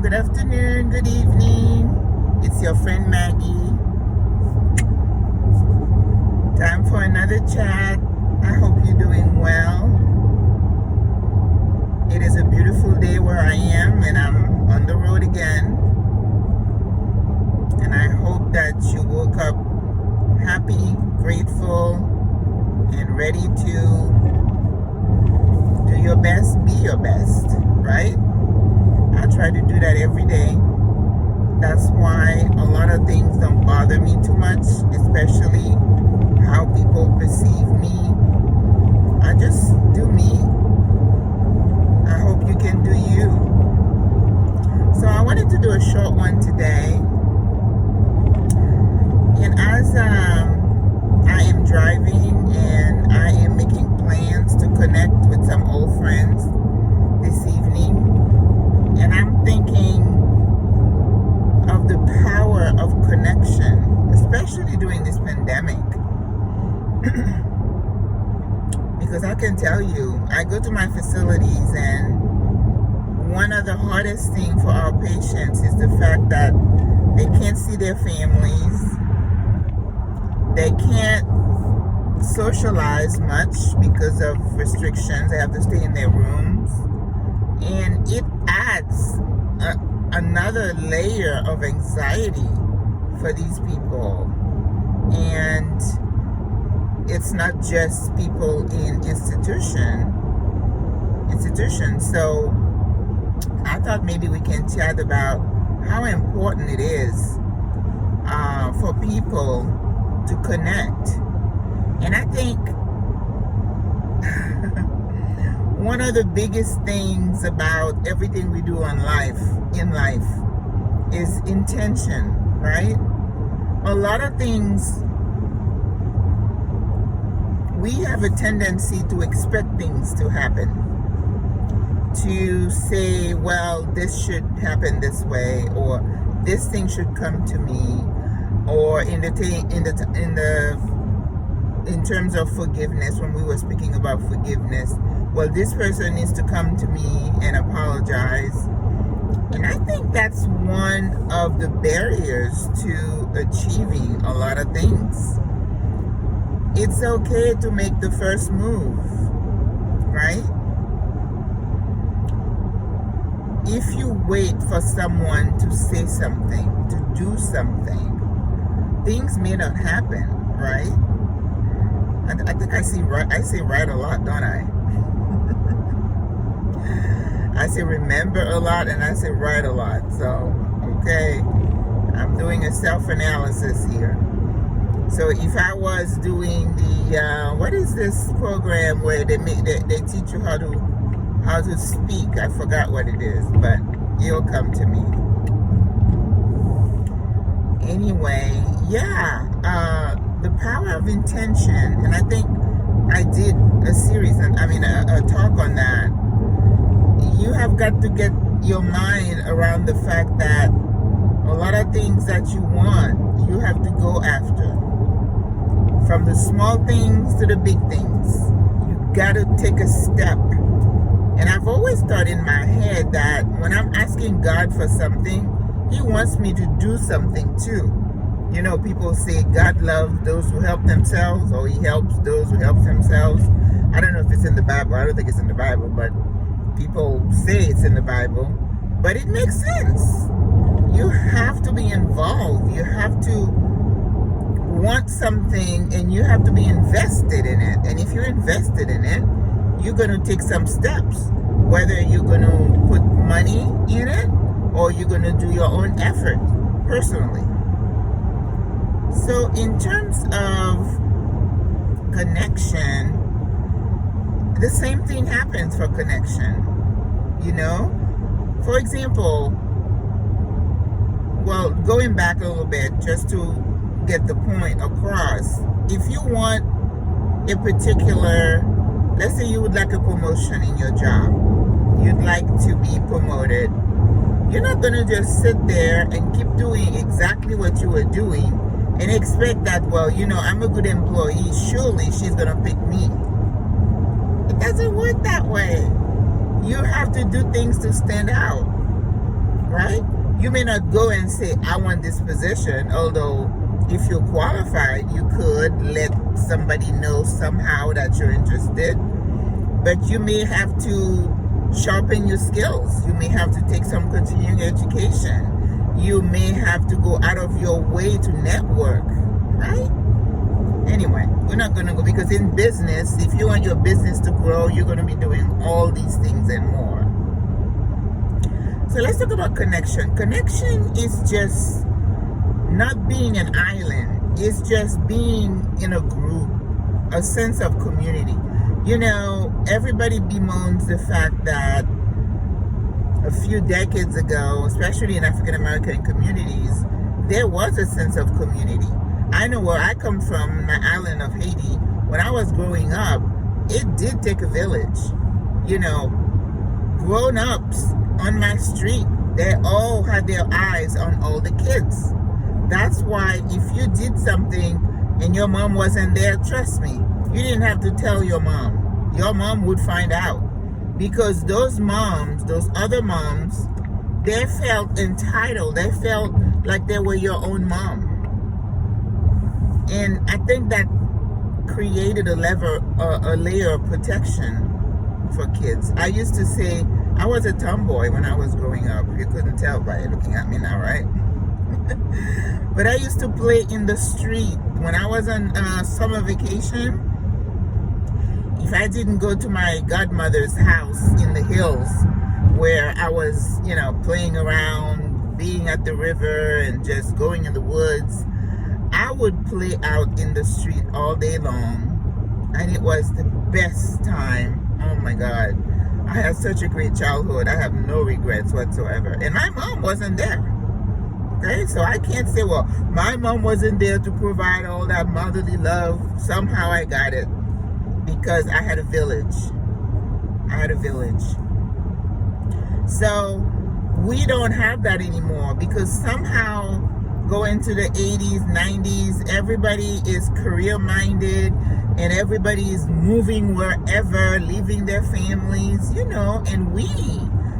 good afternoon, good evening. It's your friend Maggie. Time for another chat. I hope you're doing well. It is a beautiful day where I am, and I'm on the road again. And I hope that you woke up happy, grateful, and ready to do your best, be your best, right? I try to do that every day. That's why a lot of things don't bother me too much, especially how people perceive me. I just do me. I hope you can do you. So I wanted to do a short one today. And as I am driving and I am making plans to connect with some old friends this evening, and I'm thinking of the power of connection, especially during this pandemic. Because I can tell you, I go to my facilities, and one of the hardest things for our patients is the fact that they can't see their families. They can't socialize much because of restrictions. They have to stay in their rooms. And it adds another layer of anxiety for these people. And it's not just people in institutions. So I thought maybe we can chat about how important it is for people to connect. And I think one of the biggest things about everything we do in life is intention, right? A lot of things, we have a tendency to expect things to happen, to say, well, this should happen this way, or this thing should come to me, or in terms of forgiveness, when we were speaking about forgiveness, well, this person needs to come to me and apologize. And I think that's one of the barriers to achieving a lot of things. It's okay to make the first move, right? If you wait for someone to say something, to do something, things may not happen, right? And I think I say right a lot, don't I? I say remember a lot, and I say right a lot. So, okay, I'm doing a self-analysis here. So if I was doing the, what is this program where they teach you how to speak? I forgot what it is, but it'll come to me. Anyway, yeah, the power of intention, and I think I did a talk on that. You have got to get your mind around the fact that a lot of things that you want, you have to go after. From the small things to the big things, you got to take a step. And I've always thought in my head that when I'm asking God for something, He wants me to do something too. You know, people say God loves those who help themselves, or He helps those who help themselves. I don't know if it's in the Bible. I don't think it's in the Bible, but people say it's in the Bible. But it makes sense. You have to be involved. You have to want something, and you have to be invested in it. And if you're invested in it, you're going to take some steps, whether you're going to put money in it or you're going to do your own effort personally. So in terms of connection, the same thing happens for connection, you know? For example, well, going back a little bit just to get the point across, if you want a particular, let's say you would like a promotion in your job, you'd like to be promoted, you're not going to just sit there and keep doing exactly what you were doing and expect that, well, you know, I'm a good employee, surely she's going to pick me. It doesn't work that way. You have to do things to stand out. right? You may not go and say, I want this position, although if you're qualified, you could let somebody know somehow that you're interested. But you may have to sharpen your skills. You may have to take some continuing education. You may have to go out of your way to network, right? Anyway, we're not going to go, because in business, if you want your business to grow, you're going to be doing all these things and more. So let's talk about connection. Connection is just not being an island. It's just being in a group, a sense of community. You know, everybody bemoans the fact that a few decades ago, especially in African American communities, there was a sense of community. I know where I come from, my island of Haiti. When I was growing up, it did take a village. You know, grown-ups on my street, they all had their eyes on all the kids. That's why if you did something and your mom wasn't there, trust me, you didn't have to tell your mom. Your mom would find out. Because those moms, those other moms, they felt entitled. They felt like they were your own mom. And I think that created a layer of protection for kids. I used to say, I was a tomboy when I was growing up. You couldn't tell by looking at me now, right? But I used to play in the street. When I was on summer vacation, if I didn't go to my godmother's house in the hills, where I was, you know, playing around, being at the river and just going in the woods, I would play out in the street all day long, and it was the best time. Oh my God. I had such a great childhood. I have no regrets whatsoever. And my mom wasn't there. Okay, so I can't say, well, my mom wasn't there to provide all that motherly love. Somehow I got it because I had a village. I had a village. So we don't have that anymore, because somehow going to the 80s, 90s, everybody is career-minded and everybody is moving wherever, leaving their families, you know, and we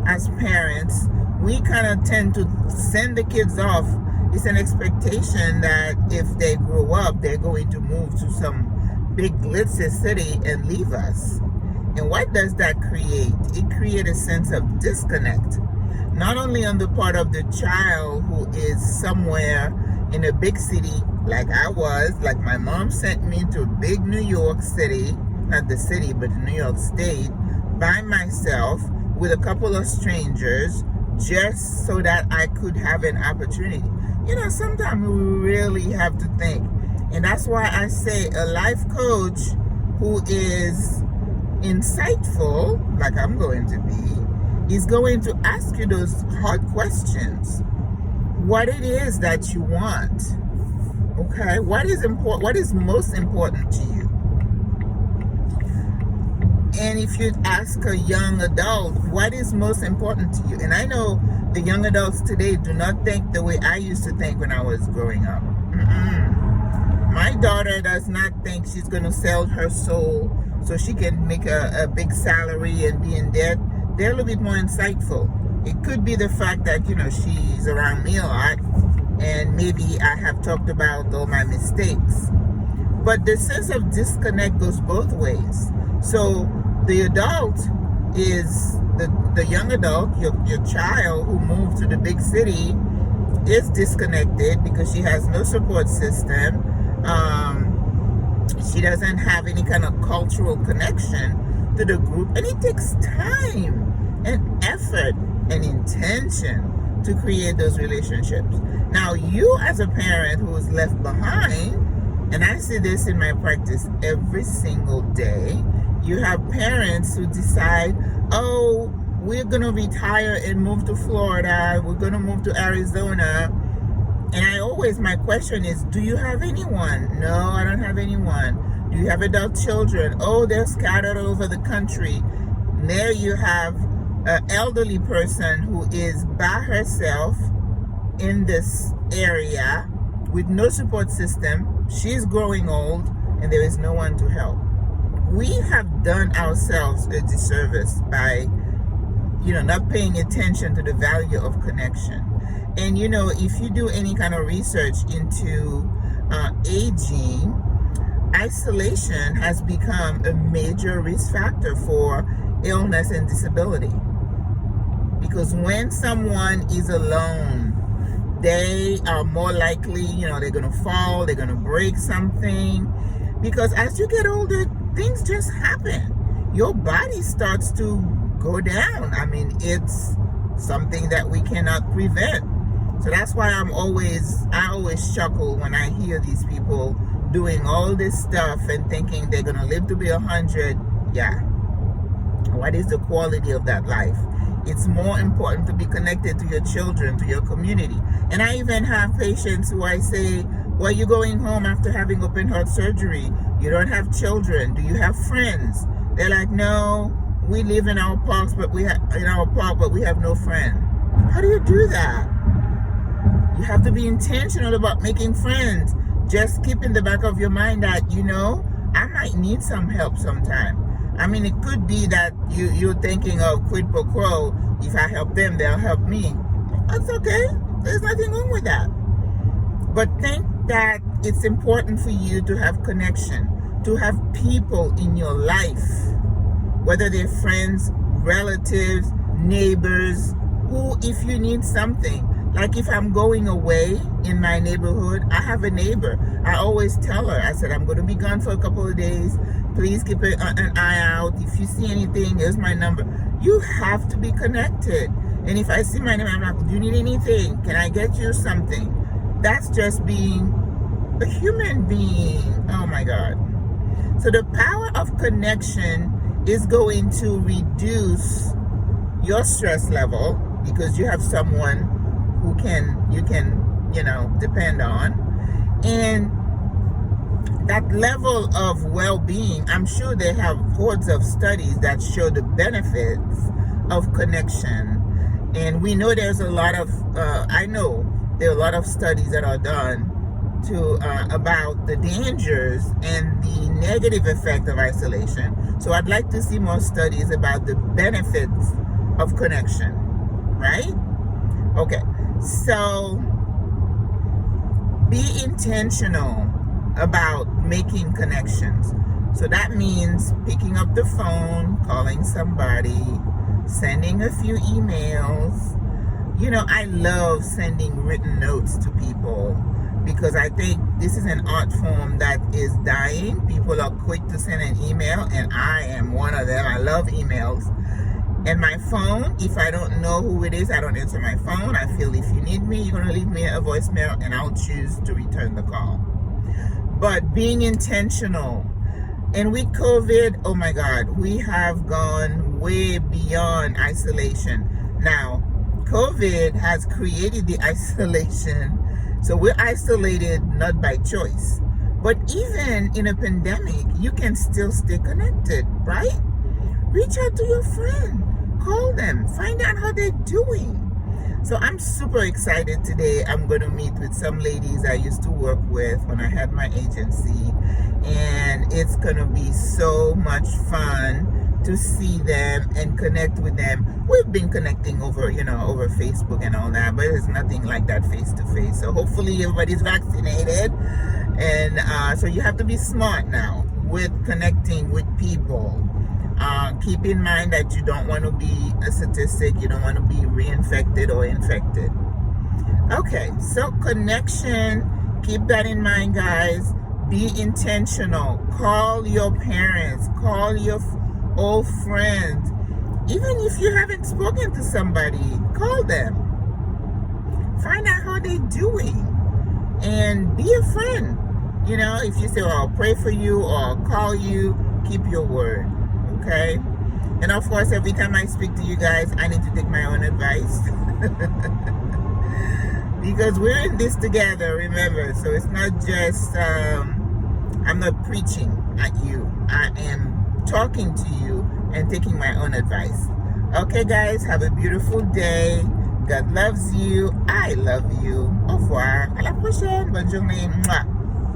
as parents, we kind of tend to send the kids off. It's an expectation that if they grow up, they're going to move to some big glitzy city and leave us. And what does that create? It creates a sense of disconnect. Not only on the part of the child who is somewhere in a big city, like I was, like my mom sent me to big New York City, not the city, but New York State, by myself with a couple of strangers, just so that I could have an opportunity. You know, sometimes we really have to think. And that's why I say a life coach who is insightful, like I'm going to be, is going to ask you those hard questions. What it is that you want. Okay? What is important? What is most important to you? And if you ask a young adult, what is most important to you? And I know the young adults today do not think the way I used to think when I was growing up. My daughter does not think she's going to sell her soul so she can make a big salary and be in debt. They're a little bit more insightful. It could be the fact that, you know, she's around me a lot, and maybe I have talked about all my mistakes. But the sense of disconnect goes both ways. So the adult is, the young adult, your child who moved to the big city, is disconnected because she has no support system. She doesn't have any kind of cultural connection to the group, and it takes time and effort and intention to create those relationships. Now, you as a parent who is left behind, and I see this in my practice every single day, you have parents who decide, oh, we're going to retire and move to Florida, we're going to move to Arizona. And my question is, do you have anyone? No, I don't have anyone. Do you have adult children? Oh, they're scattered all over the country. And there you have an elderly person who is by herself in this area with no support system. She's growing old and there is no one to help. We have done ourselves a disservice by not paying attention to the value of connection. And if you do any kind of research into aging, isolation has become a major risk factor for illness and disability. Because when someone is alone, they are more likely, they're going to fall, they're going to break something. Because as you get older, things just happen. Your body starts to go down. I mean, it's something that we cannot prevent. So that's why I always chuckle when I hear these people doing all this stuff and thinking they're going to live to be 100. Yeah. What is the quality of that life? It's more important to be connected to your children, to your community. And I even have patients who I say, well, you're going home after having open heart surgery. You don't have children. Do you have friends? They're like, no, we live in our parks, but we have no friend. How do you do that? You have to be intentional about making friends. Just keep in the back of your mind that, I might need some help sometime. I mean, it could be that you're thinking of quid pro quo. If I help them, they'll help me. That's okay. There's nothing wrong with that. But think that it's important for you to have connection, to have people in your life, whether they're friends, relatives, neighbors, who, if you need something, like if I'm going away in my neighborhood, I have a neighbor. I always tell her, I said, I'm going to be gone for a couple of days. Please keep an eye out. If you see anything, here's my number. You have to be connected. And if I see my name, I'm like, do you need anything? Can I get you something? That's just being a human being. Oh my God. So the power of connection is going to reduce your stress level because you have someone who you can depend on. And that level of well-being, I'm sure they have hordes of studies that show the benefits of connection. And we know there's a lot of, I know there are a lot of studies that are done about the dangers and the negative effect of isolation. So I'd like to see more studies about the benefits of connection, right? Okay, so be intentional about making connections. So that means picking up the phone, calling somebody, sending a few emails. I love sending written notes to people because I think this is an art form that is dying. People are quick to send an email, and I am one of them. I love emails. And my phone, if I don't know who it is, I don't answer my phone. I feel if you need me, you're going to leave me a voicemail, and I'll choose to return the call. But being intentional. And with COVID, oh my God, we have gone way beyond isolation. Now, COVID has created the isolation. So we're isolated not by choice. But even in a pandemic, you can still stay connected, right? Reach out to your friend. Call them. Find out how they're doing. So I'm super excited today. I'm going to meet with some ladies I used to work with when I had my agency. And it's going to be so much fun to see them and connect with them. We've been connecting over Facebook and all that, but it's nothing like that face to face. So hopefully everybody's vaccinated. And so you have to be smart now with connecting with people. Keep in mind that you don't want to be a statistic. You don't want to be reinfected or infected. Okay, so connection. Keep that in mind, guys. Be intentional. Call your parents. Call your old friends. Even if you haven't spoken to somebody, call them. Find out how they're doing. And be a friend. If you say, I'll pray for you or I'll call you, keep your word. Okay? And of course, every time I speak to you guys, I need to take my own advice. Because we're in this together, remember. So it's not just, I'm not preaching at you. I am talking to you and taking my own advice. Okay, guys, have a beautiful day. God loves you. I love you. Au revoir. À la prochaine. Bonne journée. Mwah.